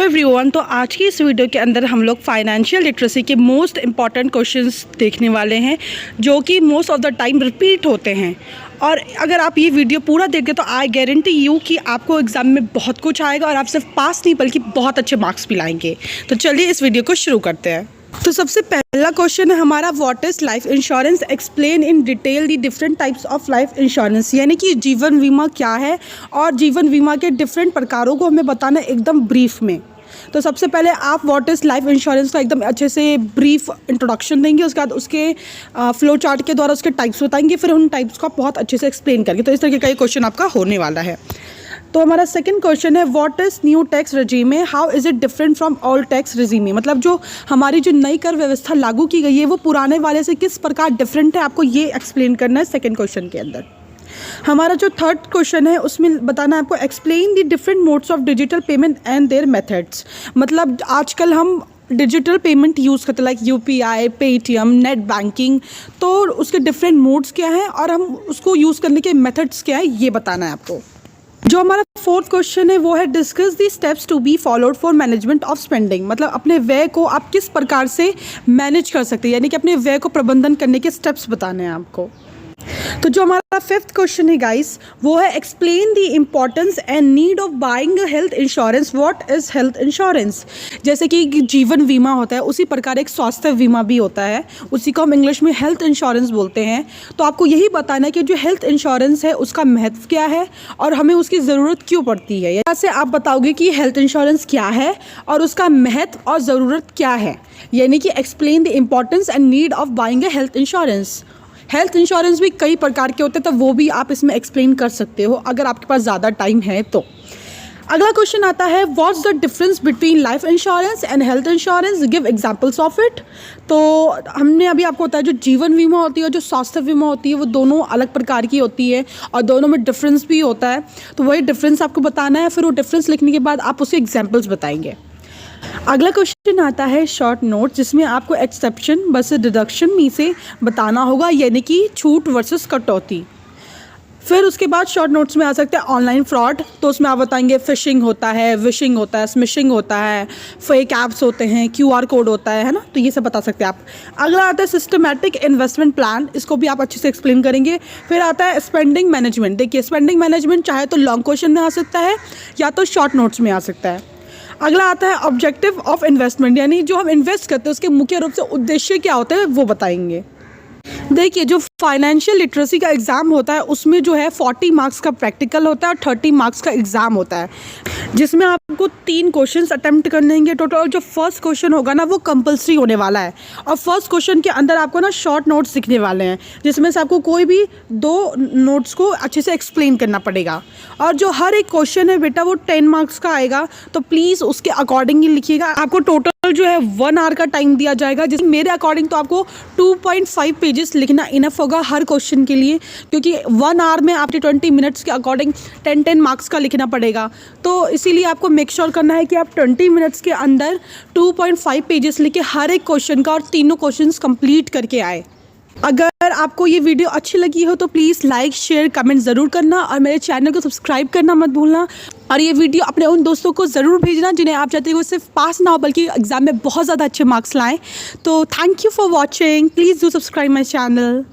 Everyone, तो आज की इस वीडियो के अंदर हम लोग फाइनेंशियल लिटरेसी के मोस्ट इम्पॉर्टेंट क्वेश्चंस देखने वाले हैं जो कि most of the time repeat होते हैं। और अगर आप ये वीडियो पूरा देखते तो आई गारंटी यू कि आपको एग्ज़ाम में बहुत कुछ आएगा और आप सिर्फ पास नहीं बल्कि बहुत अच्छे मार्क्स भी लाएंगे। तो चलिए इस वीडियो को शुरू करते हैं। तो सबसे पहला क्वेश्चन है हमारा, what is life insurance, explain in detail the different types of life insurance. यानी कि जीवन बीमा क्या है और जीवन बीमा के डिफरेंट प्रकारों को हमें बताना एकदम ब्रीफ में। तो सबसे पहले आप व्हाट इज़ लाइफ इंश्योरेंस का एकदम अच्छे से ब्रीफ इंट्रोडक्शन देंगे, उसके बाद उसके फ्लो चार्ट के द्वारा उसके टाइप्स बताएंगे, फिर उन टाइप्स को आप बहुत अच्छे से एक्सप्लेन करेंगे। तो इस तरह का क्वेश्चन आपका होने वाला है। तो हमारा सेकंड क्वेश्चन है, what is new tax regime, how is it different from old tax regime. मतलब जो हमारी जो नई कर व्यवस्था लागू की गई है वो पुराने वाले से किस प्रकार डिफरेंट है, आपको ये एक्सप्लेन करना है सेकंड क्वेश्चन के अंदर। हमारा जो थर्ड क्वेश्चन है उसमें बताना है आपको, explain the different modes of digital payment and their methods. मतलब आजकल हम डिजिटल पेमेंट यूज़ करते हैं like UPI, Paytm, net banking, तो उसके डिफरेंट मोड्स क्या हैं और हम उसको यूज़ करने के मेथड्स क्या है ये बताना है आपको। जो हमारा फोर्थ क्वेश्चन है वो है, discuss the steps to be followed for management of spending. मतलब अपने व्यय को आप किस प्रकार से मैनेज कर सकते हैं, यानी कि अपने व्यय को प्रबंधन करने के स्टेप्स बताने हैं आपको। तो जो हमारा फिफ्थ क्वेश्चन है गाइस वो है, explain the importance and need of buying health insurance. What is health insurance. जैसे कि जीवन बीमा होता है उसी प्रकार एक स्वास्थ्य बीमा भी होता है, उसी को हम इंग्लिश में हेल्थ इंश्योरेंस बोलते हैं। तो आपको यही बताना है कि जो हेल्थ इंश्योरेंस है उसका महत्व क्या है और हमें उसकी ज़रूरत क्यों पड़ती है। यहाँ से आप बताओगे कि हेल्थ इंश्योरेंस क्या है और उसका महत्व और ज़रूरत क्या है, यानी कि explain the importance and need of buying A health insurance. Health insurance भी कई प्रकार के होते हैं, तो वो भी आप इसमें एक्सप्लेन कर सकते हो अगर आपके पास ज़्यादा टाइम है तो। अगला क्वेश्चन आता है, what's the difference between life insurance and health insurance, give examples of it. तो हमने अभी आपको बताया जो जीवन बीमा होती है और जो स्वास्थ्य बीमा होती है वो दोनों अलग प्रकार की होती है और दोनों में डिफरेंस भी होता है। तो वही डिफरेंस आपको बताना है, फिर वो डिफरेंस लिखने के बाद आप उसे एग्जाम्पल्स बताएंगे। अगला क्वेश्चन आता है शॉर्ट नोट, जिसमें आपको एक्सेप्शन वर्सेस डिडक्शन में से बताना होगा, यानी कि छूट वर्सेस कटौती। फिर उसके बाद शॉर्ट नोट्स में आ सकते हैं ऑनलाइन फ्रॉड, तो उसमें आप बताएंगे फिशिंग होता है, विशिंग होता है, स्मिशिंग होता है, फेक ऐप्स होते हैं, QR कोड होता है ना, तो ये सब बता सकते हैं आप। अगला आता है सिस्टमैटिक इन्वेस्टमेंट प्लान, इसको भी आप अच्छे से एक्सप्लेन करेंगे। फिर आता है स्पेंडिंग मैनेजमेंट। देखिए स्पेंडिंग मैनेजमेंट चाहे तो लॉन्ग क्वेश्चन में आ सकता है या तो शॉर्ट नोट्स में आ सकता है। अगला आता है ऑब्जेक्टिव ऑफ इन्वेस्टमेंट, यानी जो हम इन्वेस्ट करते हैं उसके मुख्य रूप से उद्देश्य क्या होते हैं वो बताएंगे। देखिए जो फाइनेंशियल लिटरेसी का एग्ज़ाम होता है उसमें जो है 40 मार्क्स का प्रैक्टिकल होता है और 30 मार्क्स का एग्ज़ाम होता है, जिसमें आपको 3 क्वेश्चंस अटेम्प्ट करने होंगे टोटल। जो फर्स्ट क्वेश्चन होगा ना वो कंपलसरी होने वाला है और फर्स्ट क्वेश्चन के अंदर आपको ना शॉर्ट नोट्स लिखने वाले हैं, जिसमें से आपको कोई भी 2 नोट्स को अच्छे से एक्सप्लेन करना पड़ेगा। और जो हर एक क्वेश्चन है बेटा वो 10 मार्क्स का आएगा, तो प्लीज़ उसके अकॉर्डिंग ही लिखिएगा। आपको टोटल जो है 1 आवर का टाइम दिया जाएगा, जिसमें मेरे अकॉर्डिंग तो आपको 2.5 पेजेस लिखना इनफ होगा हर क्वेश्चन के लिए, क्योंकि 1 आवर में आपके 20 मिनट्स के अकॉर्डिंग 10 मार्क्स का लिखना पड़ेगा। तो इसीलिए आपको मेक श्योर करना है कि आप 20 मिनट्स के अंदर 2.5 पेजेस लिख के हर एक क्वेश्चन का और तीनों क्वेश्चंस कंप्लीट करके आए। अगर आपको ये वीडियो अच्छी लगी हो तो प्लीज़ लाइक, शेयर, कमेंट ज़रूर करना और मेरे चैनल को सब्सक्राइब करना मत भूलना। और ये वीडियो अपने उन दोस्तों को ज़रूर भेजना जिन्हें आप चाहते हो सिर्फ पास ना हो बल्कि एग्ज़ाम में बहुत ज़्यादा अच्छे मार्क्स लाएं। तो thank you for watching, please do subscribe my channel.